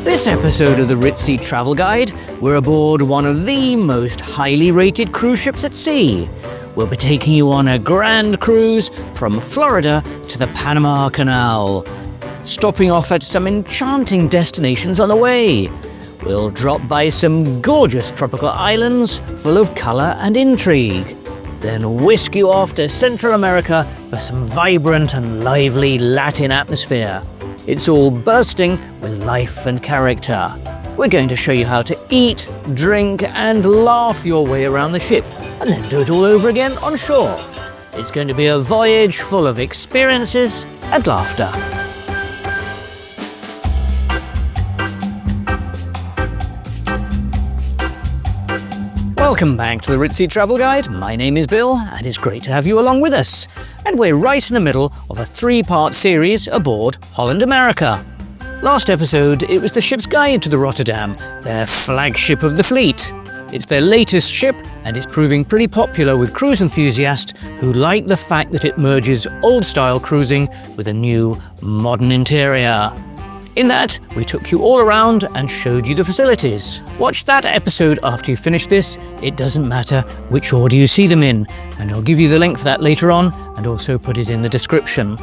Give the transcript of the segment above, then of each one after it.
This episode of the Ritzy Travel Guide, we're aboard one of the most highly rated cruise ships at sea. We'll be taking you on a grand cruise from Florida to the Panama Canal, stopping off at some enchanting destinations on the way. We'll drop by some gorgeous tropical islands full of colour and intrigue, then whisk you off to Central America for some vibrant and lively Latin atmosphere. It's all bursting with life and character. We're going to show you how to eat, drink and laugh your way around the ship, and then do it all over again on shore. It's going to be a voyage full of experiences and laughter. Welcome back to the Ritzy Travel Guide. My name is Bill, and it's great to have you along with us. And we're right in the middle of a 3-part series aboard Holland America. Last episode, it was the ship's guide to the Rotterdam, their flagship of the fleet. It's their latest ship, and it's proving pretty popular with cruise enthusiasts who like the fact that it merges old-style cruising with a new, modern interior. In that, we took you all around and showed you the facilities. Watch that episode after you finish this. It doesn't matter which order you see them in, and I'll give you the link for that later on and also put it in the description.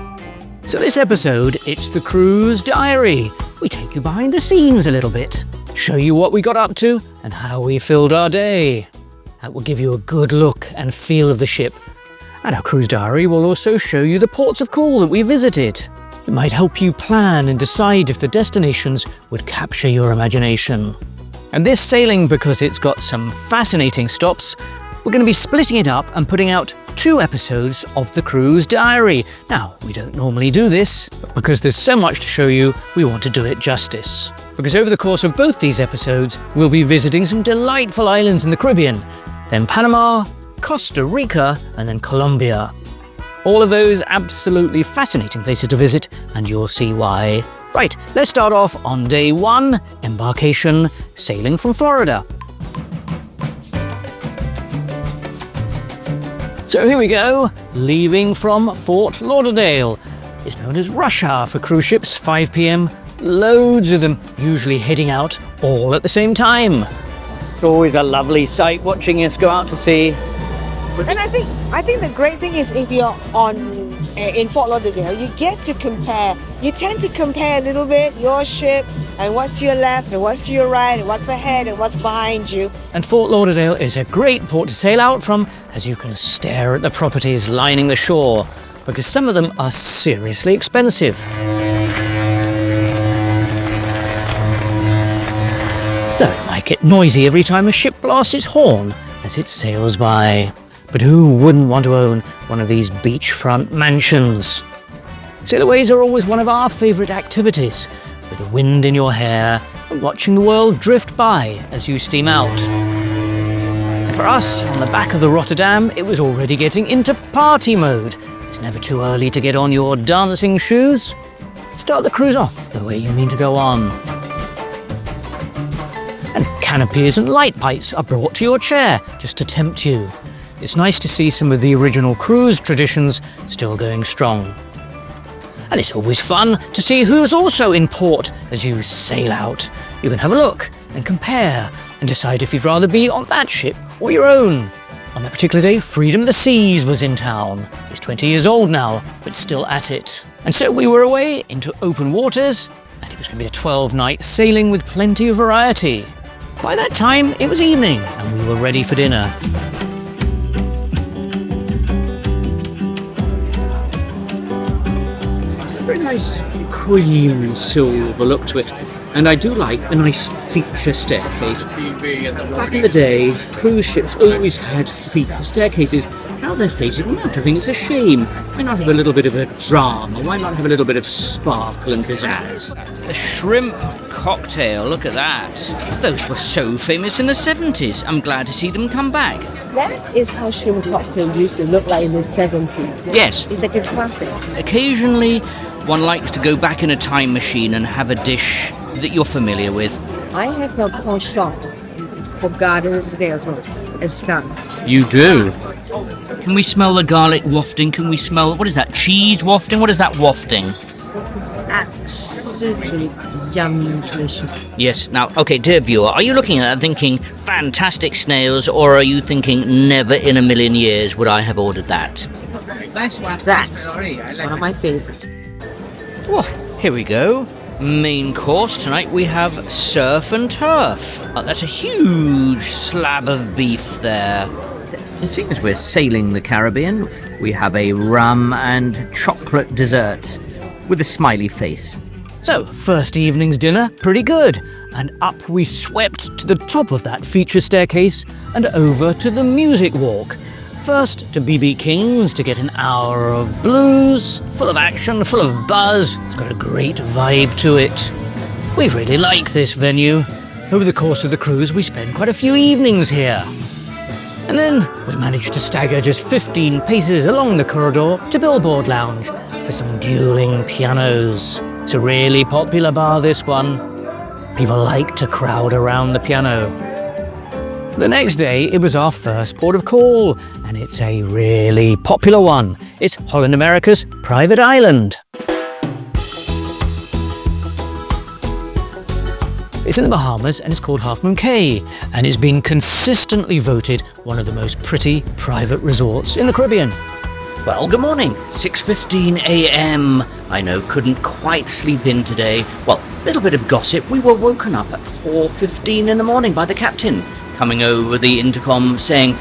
So this episode, it's the cruise diary. We take you behind the scenes a little bit, show you what we got up to and how we filled our day. That will give you a good look and feel of the ship. And our cruise diary will also show you the ports of call that we visited. It might help you plan and decide if the destinations would capture your imagination. And this sailing, because it's got some fascinating stops, we're going to be splitting it up and putting out 2 episodes of the cruise diary. Now, we don't normally do this, but because there's so much to show you, we want to do it justice. Because over the course of both these episodes, we'll be visiting some delightful islands in the Caribbean, then Panama, Costa Rica, and then Colombia. All of those absolutely fascinating places to visit, and you'll see why. Right, let's start off on day 1, Embarkation, sailing from Florida. So here we go, leaving from Fort Lauderdale. It's known as rush hour for cruise ships, 5 p.m. Loads of them usually heading out all at the same time. It's always a lovely sight watching us go out to sea. And I think the great thing is if you're in Fort Lauderdale, you get to compare. You tend to compare a little bit your ship and what's to your left and what's to your right and what's ahead and what's behind you. And Fort Lauderdale is a great port to sail out from, as you can stare at the properties lining the shore, because some of them are seriously expensive. Though it might get noisy every time a ship blasts its horn as it sails by. But who wouldn't want to own one of these beachfront mansions? Sailorways are always one of our favourite activities, with the wind in your hair and watching the world drift by as you steam out. And for us, on the back of the Rotterdam, it was already getting into party mode. It's never too early to get on your dancing shoes. Start the cruise off the way you mean to go on. And canopies and light pipes are brought to your chair just to tempt you. It's nice to see some of the original cruise traditions still going strong. And it's always fun to see who's also in port as you sail out. You can have a look and compare and decide if you'd rather be on that ship or your own. On that particular day, Freedom of the Seas was in town. It's 20 years old now, but still at it. And so we were away into open waters, and it was going to be a 12-night sailing with plenty of variety. By that time, it was evening, and we were ready for dinner. Very nice cream and silver look to it, and I do like the nice feature staircase. Back in the day, cruise ships always had feature staircases. Now they're phasing them out. I think it's a shame. Why not have a little bit of a drama? Why not have a little bit of sparkle and pizzazz? The shrimp cocktail, look at that. Those were so famous in the 70s. I'm glad to see them come back. That is how shrimp cocktail used to look like in the 70s. Yes. It's like a classic. Occasionally, one likes to go back in a time machine and have a dish that you're familiar with. I have a penchant for gardens there as well as scone. You do? Can we smell the garlic wafting? Can we smell, what is that, cheese wafting? What is that wafting? absolutely yummy, delicious. Yes. Now, okay, dear viewer, are you looking at that thinking fantastic snails, or are you thinking never in a million years would I have ordered that? That's one of my favourites. Oh, here we go. Main course tonight we have surf and turf. That's a huge slab of beef there. It seems we're sailing the Caribbean. We have a rum and chocolate dessert with a smiley face. So, first evening's dinner, pretty good. And up we swept to the top of that feature staircase and over to the music walk. First to BB King's to get an hour of blues, full of action, full of buzz. It's got a great vibe to it. We really like this venue. Over the course of the cruise, we spend quite a few evenings here. And then we managed to stagger just 15 paces along the corridor to Billboard Lounge for some dueling pianos. It's a really popular bar, this one. People like to crowd around the piano. The next day, it was our first port of call, and it's a really popular one. It's Holland America's private island. It's in the Bahamas and it's called Half Moon Cay, and it's been consistently voted one of the most pretty private resorts in the Caribbean. Well, good morning. 6:15 a.m. I know, couldn't quite sleep in today. Well, little bit of gossip. We were woken up at 4:15 in the morning by the captain, coming over the intercom saying,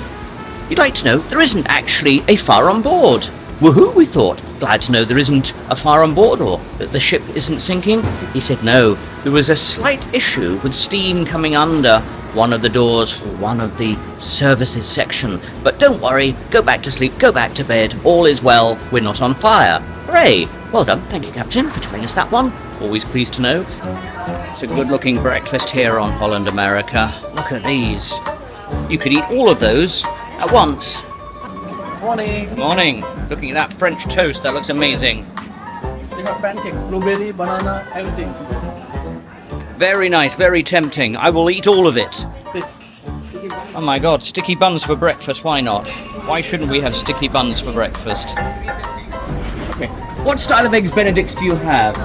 "You'd like to know, there isn't actually a fire on board." Woohoo, we thought. Glad to know there isn't a fire on board or that the ship isn't sinking. He said no, there was a slight issue with steam coming under one of the doors for one of the services section. But don't worry, go back to sleep, go back to bed, all is well, we're not on fire. Hooray! Well done, thank you Captain for telling us that one. Always pleased to know. It's a good looking breakfast here on Holland America. Look at these. You could eat all of those at once. Morning. Morning. Looking at that French toast, that looks amazing. We have pancakes, blueberry, banana, everything. Very nice, very tempting. I will eat all of it. Oh my god, sticky buns for breakfast, why not? Why shouldn't we have sticky buns for breakfast? Okay. What style of eggs Benedict do you have?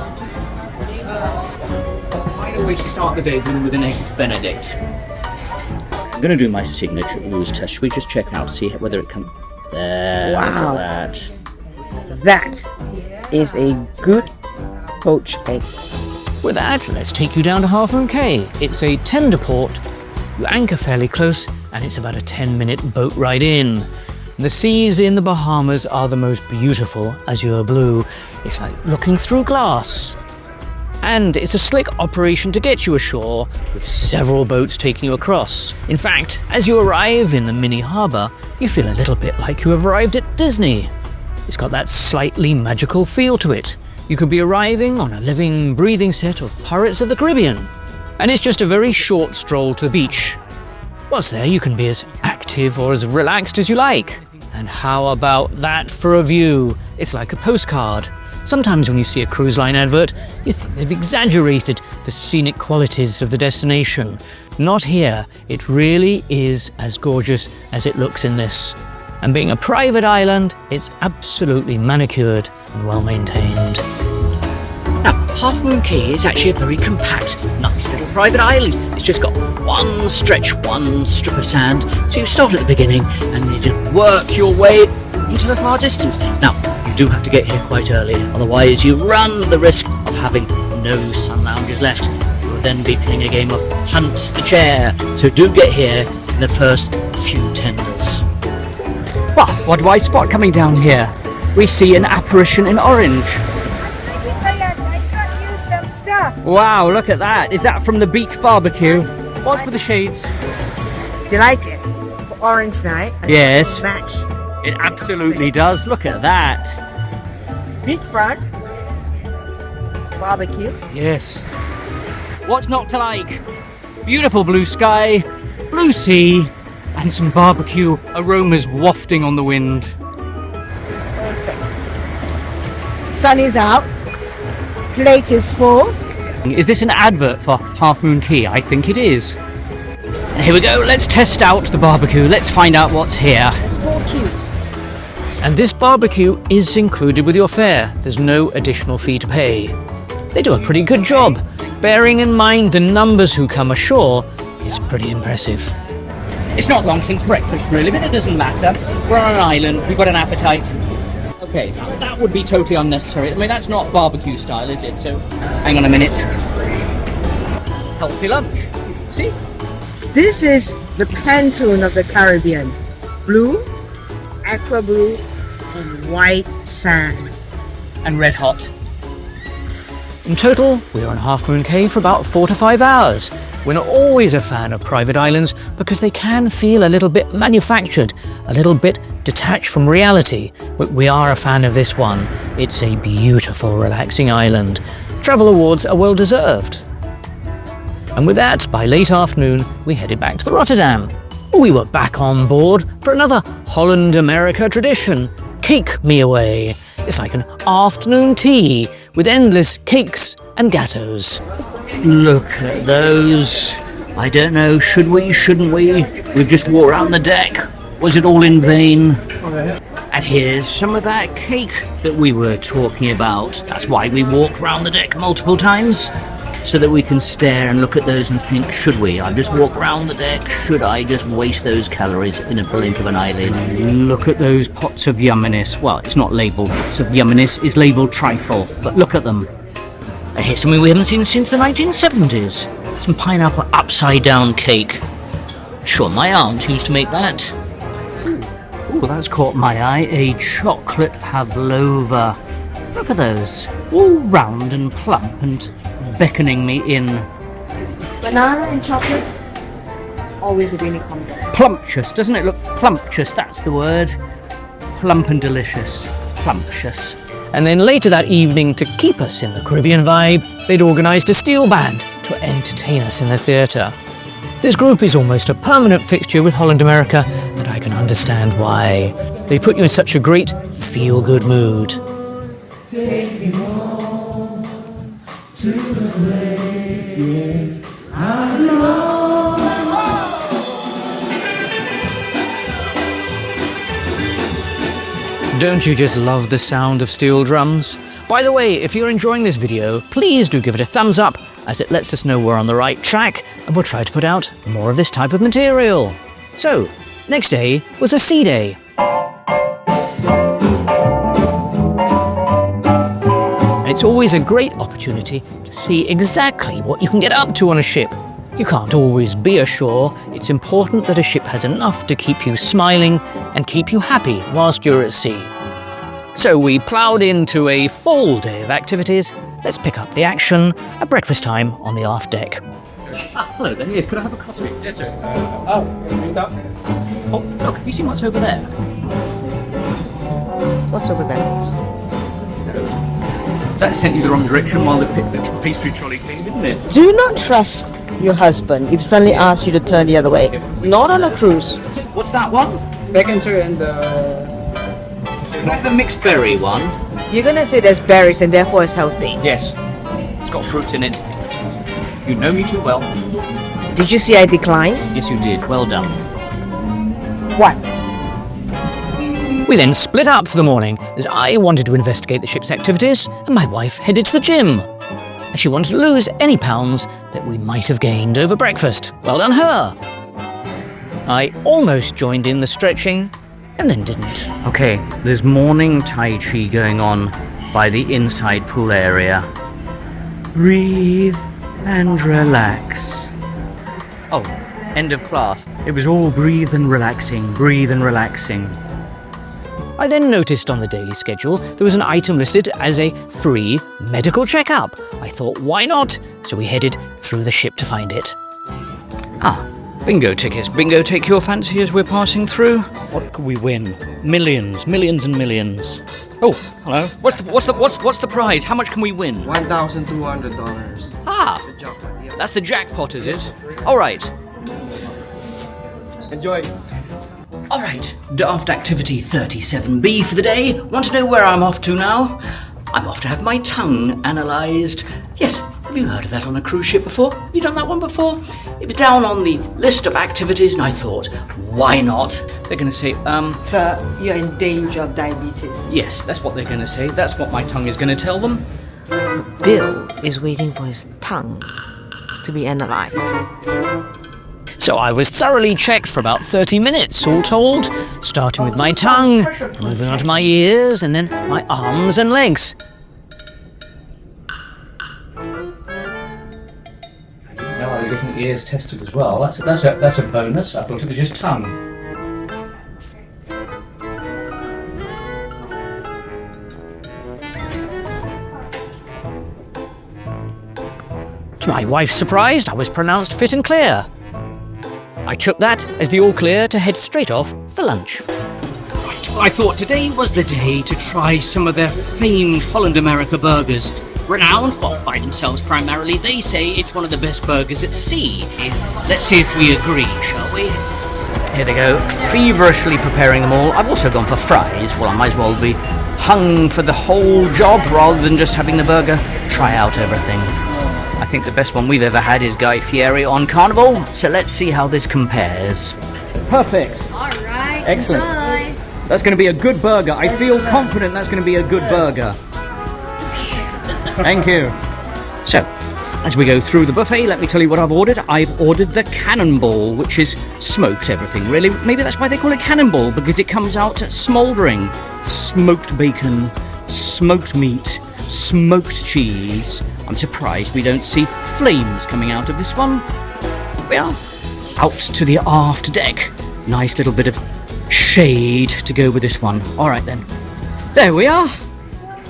Find a way to start the day with an eggs Benedict. I'm going to do my signature ooze test. Should we just check out, see whether it can... There, Wow. look at that. That is a good poached egg. With that, let's take you down to Half Moon Cay. It's a tender port. You anchor fairly close, and it's about a 10-minute boat ride in. The seas in the Bahamas are the most beautiful azure blue. It's like looking through glass. And it's a slick operation to get you ashore, with several boats taking you across. In fact, as you arrive in the mini harbour, you feel a little bit like you have arrived at Disney. It's got that slightly magical feel to it. You could be arriving on a living, breathing set of Pirates of the Caribbean. And it's just a very short stroll to the beach. Once there, you can be as active or as relaxed as you like. And how about that for a view? It's like a postcard. Sometimes when you see a cruise line advert, you think they've exaggerated the scenic qualities of the destination. Not here. It really is as gorgeous as it looks in this. And being a private island, it's absolutely manicured and well maintained. Now, Half Moon Cay is actually a very compact, nice little private island. It's just got one stretch, one strip of sand. So you start at the beginning and you just work your way into the far distance. Now, you do have to get here quite early, otherwise you run the risk of having no sun lounges left. You will then be playing a game of Hunt the Chair. So do get here in the first few tenders. Well, what do I spot coming down here? We see an apparition in orange. I got you some stuff. Wow, look at that. Is that from the beach barbecue? What's with the shades? Do you like it? For orange night. Yes. Match. It absolutely does. Look at that. Beachfront. Barbecue. Yes. What's not to like? Beautiful blue sky, blue sea, and some barbecue aromas wafting on the wind. Perfect. Sun is out. Plate is full. Is this an advert for Half Moon Cay? I think it is. And here we go. Let's test out the barbecue. Let's find out what's here. It's 4 cubes. And this barbecue is included with your fare. There's no additional fee to pay. they do a pretty good job. Bearing in mind the numbers who come ashore, it's pretty impressive. It's not long since breakfast, really, but it doesn't matter. We're on an island, we've got an appetite. Okay, that would be totally unnecessary. I mean, that's not barbecue style, is it? So, hang on a minute. Healthy lunch. See? This is the Pantone of the Caribbean. Blue, aqua blue, and white sand. And red hot. In total, we were on Half Moon Cay for about 4 to 5 hours. We're not always a fan of private islands because they can feel a little bit manufactured, a little bit detached from reality, but we are a fan of this one. It's a beautiful, relaxing island. Travel awards are well deserved. And with that, by late afternoon, we headed back to the Rotterdam. We were back on board for another Holland America tradition, Cake Me Away. It's like an afternoon tea with endless cakes and gateaus. Look at those. I don't know, should we, shouldn't we? We've just walked around the deck. Was it all in vain? And here's some of that cake that we were talking about. That's why we walked around the deck multiple times, so that we can stare and look at those and think, should we? I've just walked around the deck, should I just waste those calories in a blink of an eyelid? Look at those pots of yumminess. Well, it's not labelled pots of yumminess, it's labelled trifle, but look at them. And here's something we haven't seen since the 1970s. Some pineapple upside down cake. Sure, my aunt used to make that. Ooh, that's caught my eye, a chocolate pavlova. Look at those, all round and plump and beckoning me in. Banana and chocolate, always a really combo. Plumptious, doesn't it look plumptious? That's the word. Plump and delicious. Plumptious. And then later that evening, to keep us in the Caribbean vibe, they'd organised a steel band to entertain us in the theatre. This group is almost a permanent fixture with Holland America, and I can understand why. They put you in such a great, feel-good mood. Take me home to the place, yes, I belong. Don't you just love the sound of steel drums? By the way, if you're enjoying this video, please do give it a thumbs up, as it lets us know we're on the right track, and we'll try to put out more of this type of material. So, next day was a sea day. And it's always a great opportunity to see exactly what you can get up to on a ship. You can't always be ashore. It's important that a ship has enough to keep you smiling and keep you happy whilst you're at sea. So we ploughed into a full day of activities. Let's pick up the action at breakfast time on the aft deck. Hello there, yes, could I have a coffee? Yes, sir. Cup. Oh, look, have you seen what's over there? What's over there? That sent you the wrong direction while the pastry trolley came, didn't it? Do not trust your husband if he suddenly asks you to turn the other way. Not on a cruise. What's that one? Bacon, sir, and Can I have the mixed berry one? You're gonna say there's berries and therefore it's healthy. Yes. It's got fruit in it. You know me too well. Did you see I declined? Yes, you did. Well done. What? We then split up for the morning as I wanted to investigate the ship's activities and my wife headed to the gym. And she wanted to lose any pounds that we might have gained over breakfast. Well done her! I almost joined in the stretching and then didn't. Okay, there's morning Tai Chi going on by the inside pool area. Breathe and relax. Oh, end of class. It was all breathe and relaxing, breathe and relaxing. I then noticed on the daily schedule there was an item listed as a free medical checkup. I thought, why not? So we headed through the ship to find it. Ah, bingo tickets. Bingo take your fancy as we're passing through. What could we win? Millions, millions and millions. Oh, hello. What's the prize? How much can we win? $1,200. Ah, The jackpot, yeah. that's the jackpot, is it? All right. Enjoy. All right, daft activity 37B for the day. Want to know where I'm off to now? I'm off to have my tongue analysed. Yes, have you heard of that on a cruise ship before? Have you done that one before? It was down on the list of activities and I thought, why not? They're going to say, Sir, you're in danger of diabetes. yes, that's what they're going to say. That's what my tongue is going to tell them. Bill is waiting for his tongue to be analyzed. So I was thoroughly checked for about 30 minutes, all told, starting with my tongue, moving on to my ears, and then my arms and legs. Now I'm getting ears tested as well. That's a bonus. I thought it was just tongue. To my wife's surprise, I was pronounced fit and clear. I took that as the all clear to head straight off for lunch. I thought today was the day to try some of their famed Holland America burgers. Renowned, well, by themselves primarily, they say it's one of the best burgers at sea. Let's see if we agree, shall we? Here they go, feverishly preparing them all. I've also gone for fries. Well, I might as well be hung for the whole job rather than just having the burger try out everything. I think the best one we've ever had is Guy Fieri on Carnival, so let's see how this compares. Perfect. All right. Excellent. Enjoy. That's going to be a good burger. I feel confident that's going to be a good burger. Thank you. So, as we go through the buffet, let me tell you what I've ordered. I've ordered the cannonball, which is smoked everything, really. Maybe that's why they call it cannonball, because it comes out smouldering. Smoked bacon, smoked meat, smoked cheese. I'm surprised we don't see flames coming out of this one. We are out to the aft deck. Nice little bit of shade to go with this one. All right then. There we are.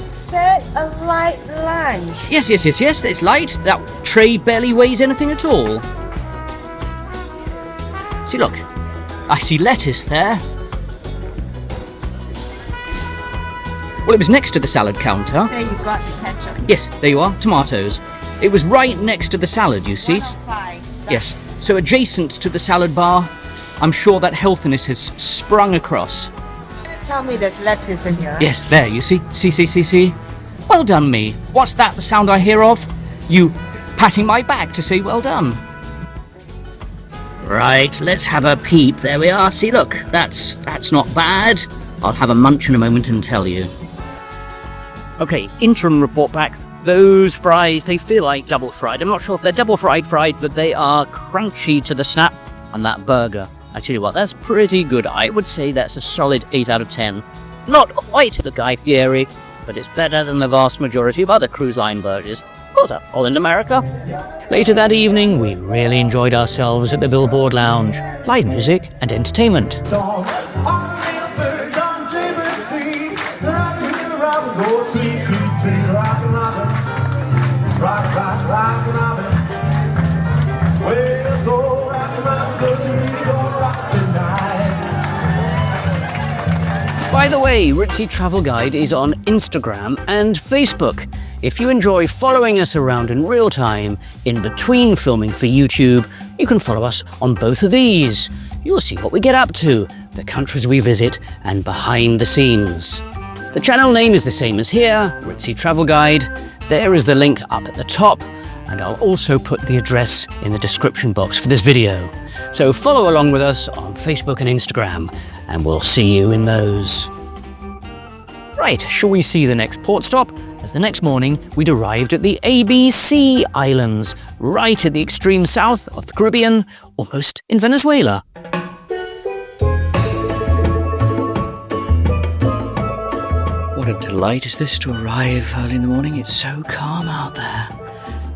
Said a light lunch. Yes. It's light. That tray barely weighs anything at all. See, look. I see lettuce there. Well, it was next to the salad counter. Say you got the ketchup. Yes, there you are. Tomatoes. It was right next to the salad, you see. Yes. So adjacent to the salad bar, I'm sure that healthiness has sprung across. Tell me there's lettuce in here. Yes, there, you see. See. Well done, me. What's that, the sound I hear of? You patting my back to say well done. Right, let's have a peep. There we are. See, look, that's not bad. I'll have a munch in a moment and tell you. Okay, interim report back. Those fries, they feel like double fried. I'm not sure if they're double fried, but they are crunchy to the snap. And that burger, I tell you what, that's pretty good. I would say that's a solid 8 out of 10. Not quite the Guy Fieri, but it's better than the vast majority of other cruise line burgers. What's up, Holland America? Later that evening, we really enjoyed ourselves at the Billboard Lounge. Live music and entertainment. By the way, Ritzy Travel Guide is on Instagram and Facebook. If you enjoy following us around in real time, in between filming for YouTube, you can follow us on both of these. You'll see what we get up to, the countries we visit, and behind the scenes. The channel name is the same as here, Ritzy Travel Guide. There is the link up at the top, and I'll also put the address in the description box for this video. So follow along with us on Facebook and Instagram, and we'll see you in those. Right, shall we see the next port stop? As the next morning, we'd arrived at the ABC Islands, right at the extreme south of the Caribbean, almost in Venezuela. What a delight is this to arrive early in the morning. It's so calm out there.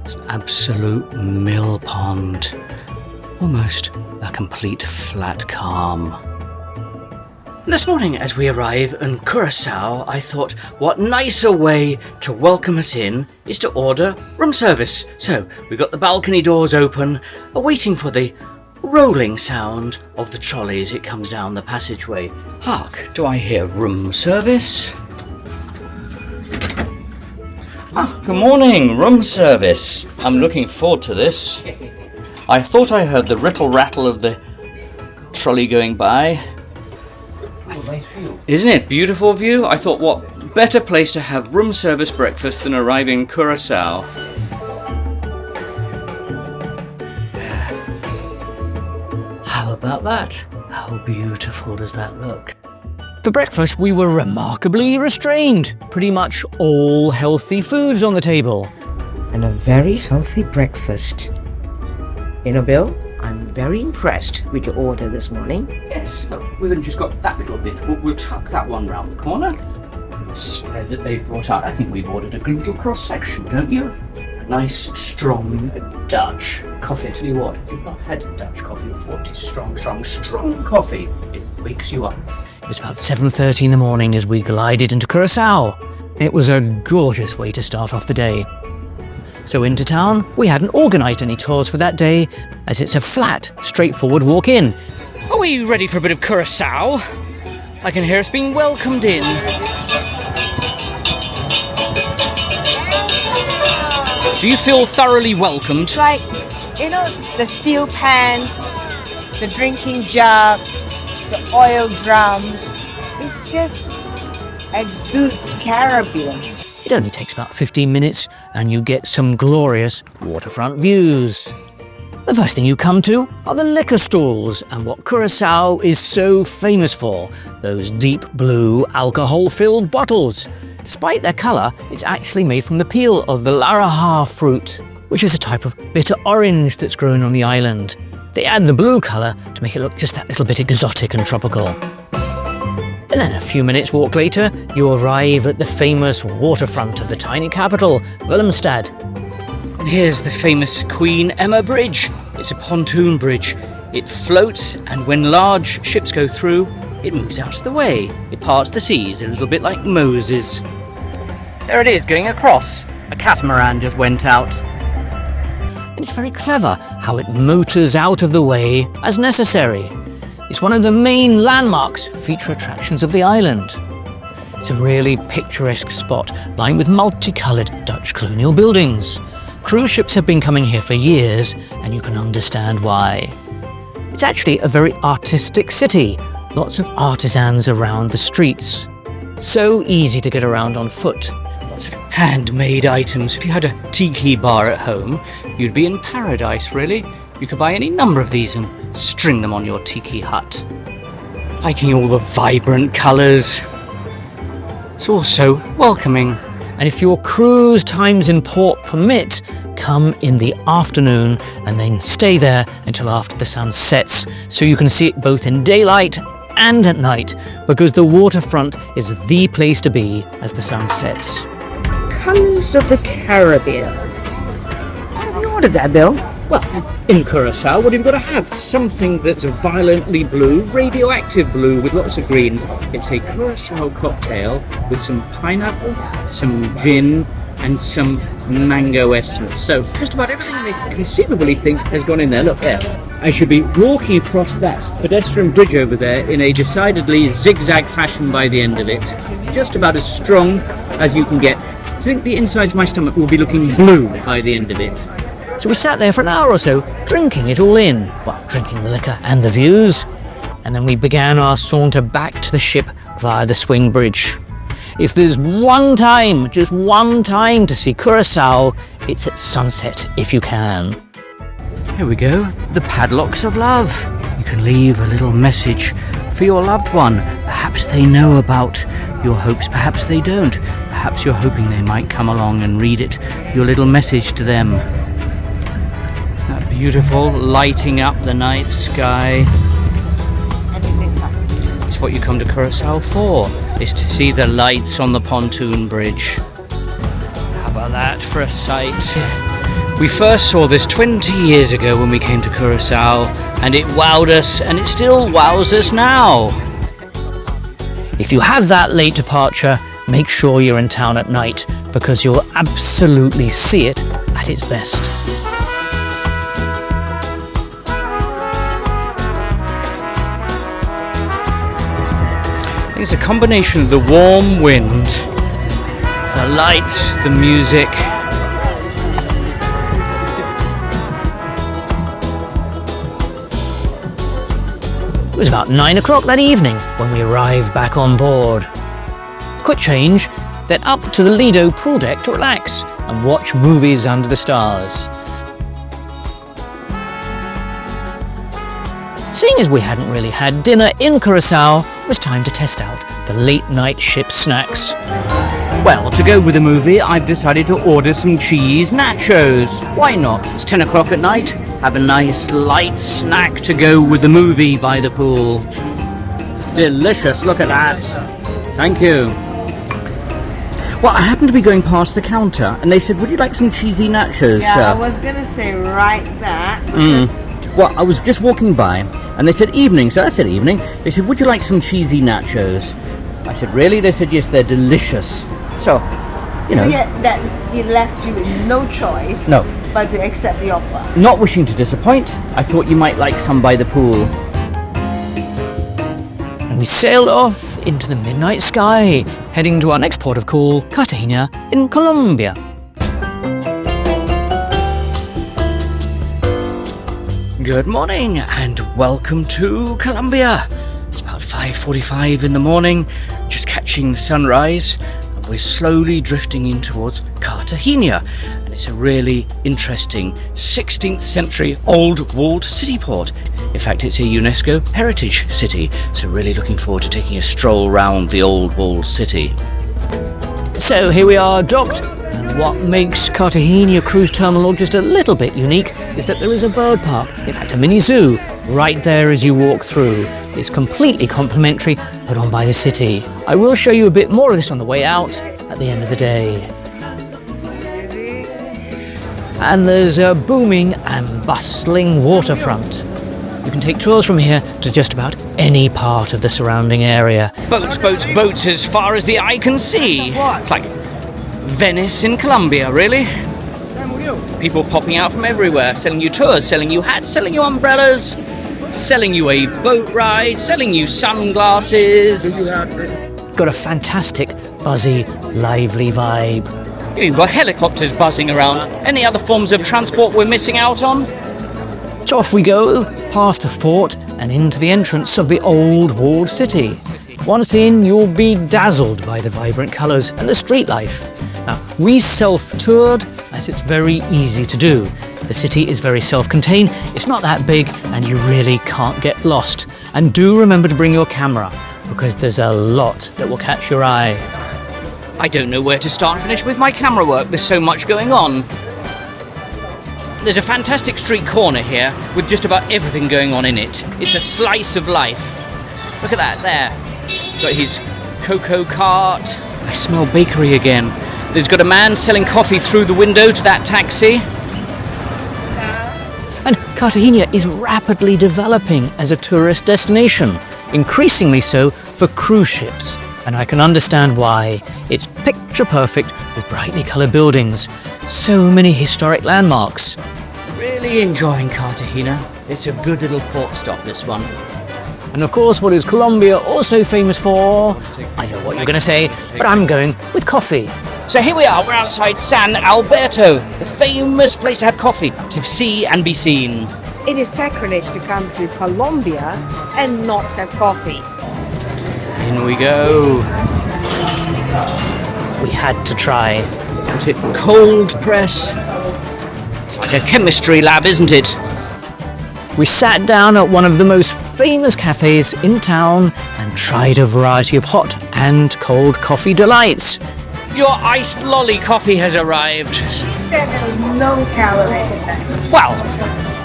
It's an absolute mill pond. Almost a complete flat calm. This morning, as we arrive in Curacao, I thought what nicer way to welcome us in is to order room service. So we've got the balcony doors open, waiting for the rolling sound of the trolley as it comes down the passageway. Hark, do I hear room service? Ah, good morning, room service. I'm looking forward to this. I thought I heard the rattle of the trolley going by. Nice view. Isn't it? Beautiful view? I thought, what better place to have room service breakfast than arriving in Curacao? How about that? How beautiful does that look? For breakfast, we were remarkably restrained. Pretty much all healthy foods on the table. and a very healthy breakfast. You know, Bill, I'm very impressed with your order this morning. Yes, look, we've only just got that little bit. We'll tuck that one round the corner. The spread that they've brought out, I think we've ordered a good little cross-section, don't you? A nice, strong Dutch coffee. I tell you what, if you've not had Dutch coffee before, it is strong coffee. It wakes you up. It was about 7:30 in the morning as we glided into Curacao. It was a gorgeous way to start off the day. So into town, we hadn't organised any tours for that day, as it's a flat, straightforward walk in. Are we ready for a bit of Curacao? I can hear us being welcomed in. Do you feel thoroughly welcomed? It's like, you know, the steel pans, the drinking jug, the oil drums. It's just exudes Caribbean. It only takes about 15 minutes and you get some glorious waterfront views. The first thing you come to are the liquor stalls and what Curacao is so famous for, those deep blue alcohol-filled bottles. Despite their colour, it's actually made from the peel of the laraja fruit, which is a type of bitter orange that's grown on the island. They add the blue colour to make it look just that little bit exotic and tropical. And then a few minutes walk later, you arrive at the famous waterfront of the tiny capital, Willemstad. And here's the famous Queen Emma Bridge. It's a pontoon bridge. It floats, and when large ships go through, it moves out of the way. It parts the seas, a little bit like Moses. There it is, going across. A catamaran just went out. And it's very clever how it motors out of the way as necessary. It's one of the main landmarks, feature attractions of the island. It's a really picturesque spot, lined with multicoloured Dutch colonial buildings. Cruise ships have been coming here for years, and you can understand why. It's actually a very artistic city, lots of artisans around the streets. So easy to get around on foot. Lots of handmade items. If you had a tiki bar at home, you'd be in paradise, really. You could buy any number of these and string them on your tiki hut. Liking all the vibrant colours. It's also welcoming. And if your cruise times in port permit, come in the afternoon and then stay there until after the sun sets, so you can see it both in daylight and at night, because the waterfront is the place to be as the sun sets. Colours of the Caribbean. Have you ordered that, Bill? Well, in Curacao, what have you got to have? Something that's violently blue, radioactive blue with lots of green. It's a Curacao cocktail with some pineapple, some gin, and some mango essence. So just about everything they conceivably think has gone in there. Look there. I should be walking across that pedestrian bridge over there in a decidedly zigzag fashion by the end of it. Just about as strong as you can get. I think the insides of my stomach will be looking blue by the end of it. So we sat there for an hour or so, drinking it all in. Well, drinking the liquor and the views. And then we began our saunter back to the ship via the swing bridge. If there's one time, just one time to see Curacao, it's at sunset if you can. Here we go, the padlocks of love. You can leave a little message for your loved one. Perhaps they know about your hopes, perhaps they don't. Perhaps you're hoping they might come along and read it, your little message to them. Isn't that beautiful, lighting up the night sky? It's what you come to Curacao for, is to see the lights on the pontoon bridge. How about that for a sight? We first saw this 20 years ago when we came to Curacao, and it wowed us, and it still wows us now. If you have that late departure, make sure you're in town at night, because you'll absolutely see it at its best. I think it's a combination of the warm wind, the lights, the music. It was about 9 o'clock that evening when we arrived back on board. Quick change, then up to the Lido pool deck to relax and watch movies under the stars. Seeing as we hadn't really had dinner in Curacao, it was time to test out the late night ship snacks. Well, to go with the movie, I've decided to order some cheese nachos. Why not? It's 10 o'clock at night. Have a nice light snack to go with the movie by the pool. Delicious, look at that. Thank you. Well, I happened to be going past the counter and they said, would you like some cheesy nachos, Yeah, sir? I was gonna say right that. Well, I was just walking by and they said, evening, sir. I said, evening. They said, would you like some cheesy nachos? I said, really? They said, yes, they're delicious. So, you know. Yeah, that he left you with no choice. No. But to accept the offer. Not wishing to disappoint, I thought you might like some by the pool. And we sailed off into the midnight sky, heading to our next port of call, Cartagena in Colombia. Good morning and welcome to Colombia. It's about 5:45 in the morning, just catching the sunrise, and we're slowly drifting in towards Cartagena. And it's a really interesting 16th century old walled city port. In fact, it's a UNESCO heritage city, so really looking forward to taking a stroll around the old walled city. So here we are docked, and what makes Cartagena cruise terminal just a little bit unique is that there is a bird park, in fact a mini zoo, right there as you walk through. It's completely complimentary, put on by the city. I will show you a bit more of this on the way out at the end of the day. And there's a booming and bustling waterfront. You can take tours from here to just about any part of the surrounding area. Boats, boats, boats as far as the eye can see. It's like Venice in Colombia, really. People popping out from everywhere, selling you tours, selling you hats, selling you umbrellas, selling you a boat ride, selling you sunglasses. Got a fantastic, buzzy, lively vibe. You've got helicopters buzzing around. Any other forms of transport we're missing out on? So off we go, past the fort and into the entrance of the old walled city. Once in, you'll be dazzled by the vibrant colours and the street life. Now, we self-toured, as it's very easy to do. The city is very self-contained, it's not that big, and you really can't get lost. And do remember to bring your camera, because there's a lot that will catch your eye. I don't know where to start and finish with my camera work, there's so much going on. There's a fantastic street corner here with just about everything going on in it. It's a slice of life. Look at that there. Got his cocoa cart. I smell bakery again. There's got a man selling coffee through the window to that taxi. And Cartagena is rapidly developing as a tourist destination, increasingly so for cruise ships. And I can understand why. It's picture perfect with brightly coloured buildings. So many historic landmarks. Really enjoying Cartagena. It's a good little port stop, this one. And of course, what is Colombia also famous for? I know what you're going to say, but I'm going with coffee. So here we are, we're outside San Alberto, the famous place to have coffee, to see and be seen. It is sacrilege to come to Colombia and not have coffee. In we go. We had to try. Put it cold press. It's like a chemistry lab, isn't it? We sat down at one of the most famous cafes in town and tried a variety of hot and cold coffee delights. Your iced lolly coffee has arrived. She said there was no calories in that. Well,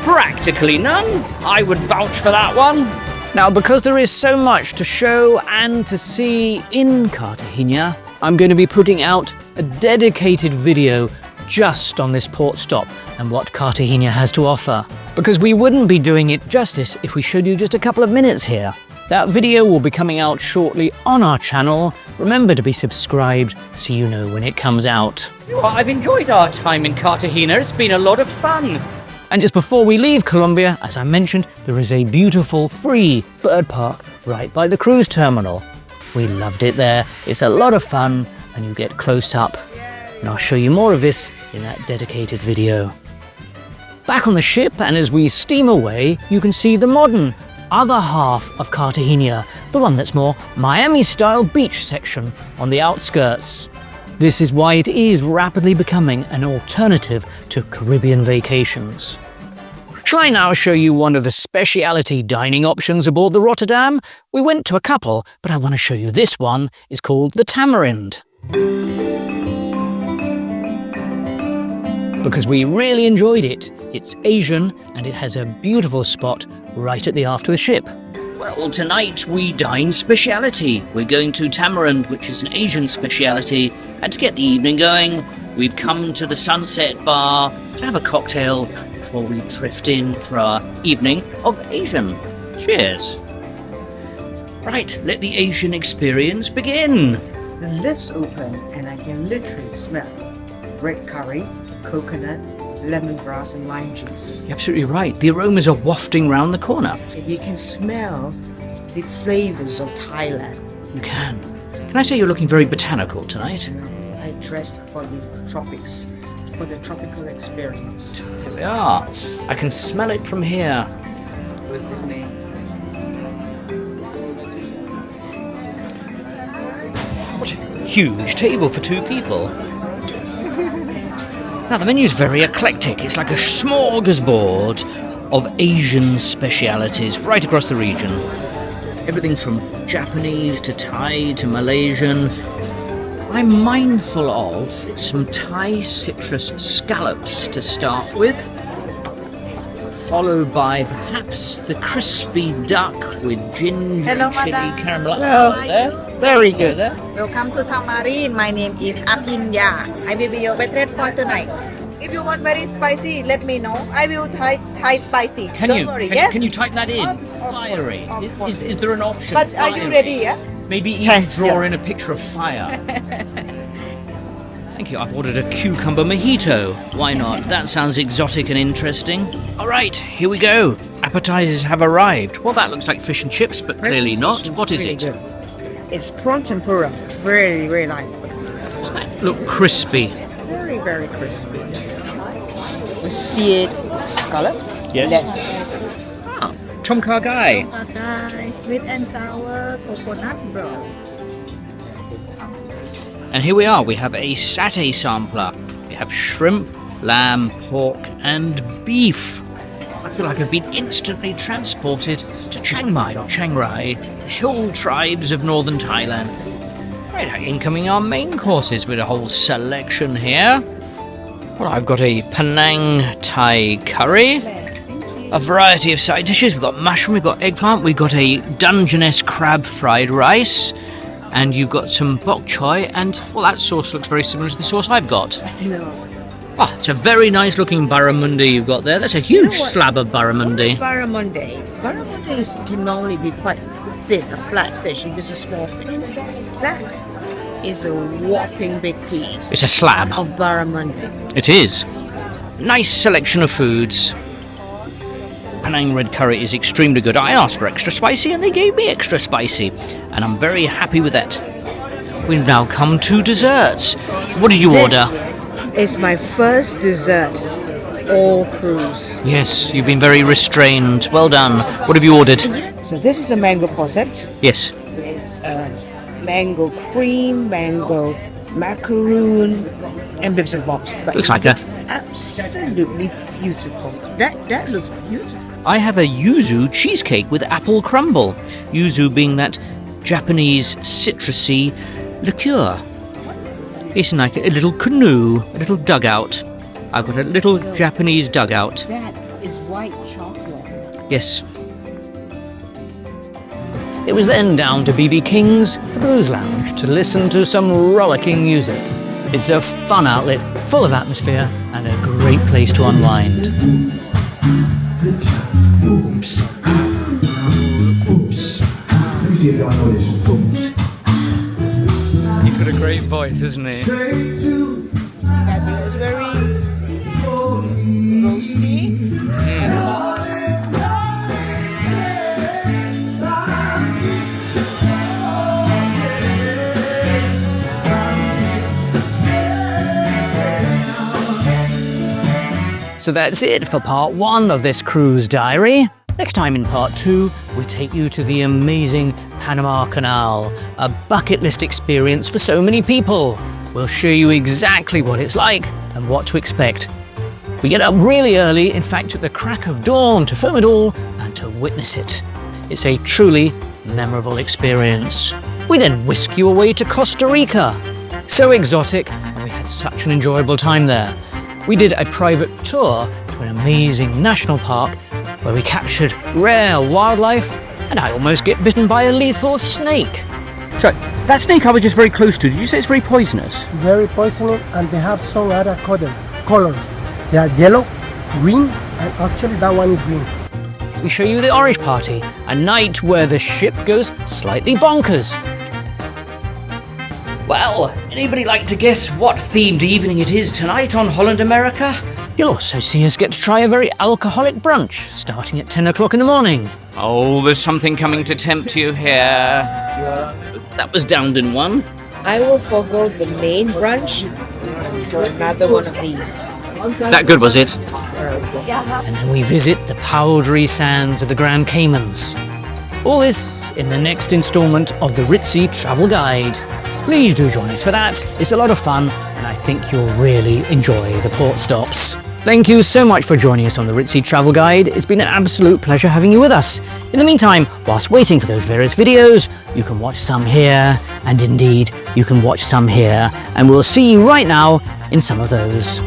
practically none. I would vouch for that one. Now, because there is so much to show and to see in Cartagena, I'm going to be putting out a dedicated video just on this port stop and what Cartagena has to offer. Because we wouldn't be doing it justice if we showed you just a couple of minutes here. That video will be coming out shortly on our channel. Remember to be subscribed so you know when it comes out. Well, I've enjoyed our time in Cartagena. It's been a lot of fun. And just before we leave Colombia, as I mentioned, there is a beautiful free bird park right by the cruise terminal. We loved it there. It's a lot of fun and you get close up. And I'll show you more of this in that dedicated video. Back on the ship, and as we steam away, you can see the modern other half of Cartagena, the one that's more Miami-style beach section on the outskirts. This is why it is rapidly becoming an alternative to Caribbean vacations. Shall I now show you one of the speciality dining options aboard the Rotterdam? We went to a couple, but I want to show you this one. It's called the Tamarind. Because we really enjoyed it. It's Asian and it has a beautiful spot right at the aft of the ship. Well, tonight we dine speciality. We're going to Tamarind, which is an Asian speciality, and to get the evening going, we've come to the Sunset Bar to have a cocktail before we drift in for our evening of Asian. Cheers. Right, let the Asian experience begin. The lips open and I can literally smell red curry, coconut, lemongrass and lime juice. You're absolutely right. The aromas are wafting round the corner. And you can smell the flavors of Thailand. You can. Can I say you're looking very botanical tonight? I dressed for the tropics, for the tropical experience. Here we are. I can smell it from here. With me. What a huge table for 2 people. Now, the menu's very eclectic. It's like a smorgasbord of Asian specialities right across the region. Everything from Japanese to Thai to Malaysian. I'm mindful of some Thai citrus scallops to start with, followed by perhaps the crispy duck with ginger Hello, chili madam. caramel. Hello. There. Very good. There. Welcome to Tamarind. My name is Apinya. I will be your waitress for tonight. If you want very spicy, let me know. I will try spicy. Can Don't you? worry. Can, Yes. can you type that in? Of Fiery. course. Is there an option? But are you Fiery? ready? Yeah. Maybe even Yes, draw yeah. in a picture of fire. Thank you. I've ordered a cucumber mojito. Why not? That sounds exotic and interesting. All right, here we go. Appetizers have arrived. Well, that looks like fish and chips, but clearly not. What is Really it? good. It's prawn tempura. Very, very nice. Does that look crispy? Very, very crispy. A seared scallop. Yes. Ah, Tom Kha Gai. Sweet and sour coconut broth. And here we are. We have a satay sampler. We have shrimp, lamb, pork, and beef. I feel like I've been instantly transported to Chiang Mai or Chiang Rai, the hill tribes of northern Thailand. Right, incoming our main courses with a whole selection here. Well, I've got a Penang Thai curry, a variety of side dishes. We've got mushroom, we've got eggplant, we've got a Dungeness crab fried rice, and you've got some bok choy, and, well, that sauce looks very similar to the sauce I've got. Ah, it's a very nice looking barramundi you've got there. That's a huge slab of barramundi. Barramundi. Barramundi can normally be quite thin, a flat fish, if it's a small fish. That is a whopping big piece It's a slab. of barramundi. It is. Nice selection of foods. Penang red curry is extremely good. I asked for extra spicy and they gave me extra spicy, and I'm very happy with that. We've now come to desserts. What did you order? It's my first dessert all cruise. Yes, you've been very restrained. Well done. What have you ordered? So this is the mango posset. Yes. It's mango cream, mango macaroon, and bits and bobs. But Looks like a... it's absolutely beautiful. That looks beautiful. I have a yuzu cheesecake with apple crumble. Yuzu being that Japanese citrusy liqueur. It's like a little canoe, a little dugout. I've got a little Japanese dugout. That is white chocolate. Yes. It was then down to BB King's, the Blues Lounge, to listen to some rollicking music. It's a fun outlet, full of atmosphere, and a great place to unwind. Good job. Oops. Oops. Let me see if y'all know this. Oops. He's got a great voice, isn't he? Straight to That was very roasty. So that's it for part 1 of this cruise diary. Next time in part 2, we take you to the amazing Panama Canal, a bucket list experience for so many people. We'll show you exactly what it's like and what to expect. We get up really early, in fact at the crack of dawn, to film it all and to witness it. It's a truly memorable experience. We then whisk you away to Costa Rica. So exotic, and we had such an enjoyable time there. We did a private tour to an amazing national park where we captured rare wildlife, and I almost get bitten by a lethal snake. So, that snake I was just very close to, did you say it's very poisonous? Very poisonous, and they have some other colors. They are yellow, green, and actually that one is green. We show you the Orange Party, a night where the ship goes slightly bonkers. Well, anybody like to guess what themed evening it is tonight on Holland America? You'll also see us get to try a very alcoholic brunch, starting at 10 o'clock in the morning. Oh, there's something coming to tempt you here. That was downed in one. I will forego the main brunch for another one of these. That good, was it? And then we visit the powdery sands of the Grand Caymans. All this in the next instalment of the Ritzy Travel Guide. Please do join us for that. It's a lot of fun, and I think you'll really enjoy the port stops. Thank you so much for joining us on the Ritzy Travel Guide. It's been an absolute pleasure having you with us. In the meantime, whilst waiting for those various videos, you can watch some here, and indeed, you can watch some here, and we'll see you right now in some of those.